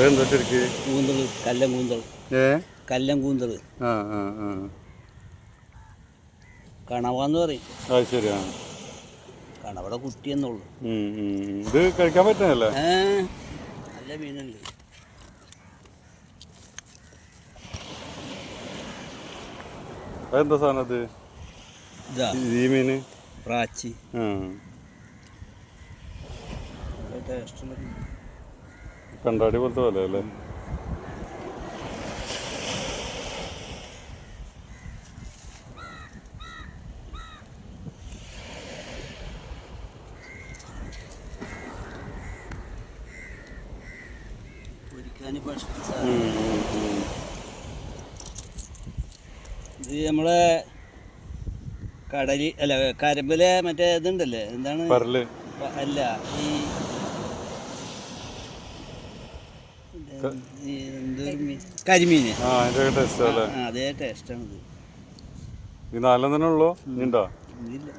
എന്താ ശരിക്ക് കൂന്തൾ കല്ലം കൂന്തൾ കല്ലം കൂന്തൾ കണവാന്ന് പറയും. അത് ശരിയാണ്. കണവയുടെ കുട്ടിയെന്നുള്ളു. ഇത് കഴിക്കാൻ പറ്റുന്നല്ലേ? നല്ല മീനല്ലേ. അതെന്താ സാധനം അത്? ഈ മീന് പ്രാച്ചി. കണ്ടാടി പോലത്തെ പോലെ അല്ലേ? ഇത് നമ്മളെ കടലി അല്ല കരമ്പിലെ മറ്റേ ഇതുണ്ടല്ലേ, എന്താണ് അല്ല ഈ കരിമീന്. അതേ ടേസ്റ്റാണിത്. ഈ നാലെണ്ണം തന്നെ ഉള്ളൂ? ഇല്ല.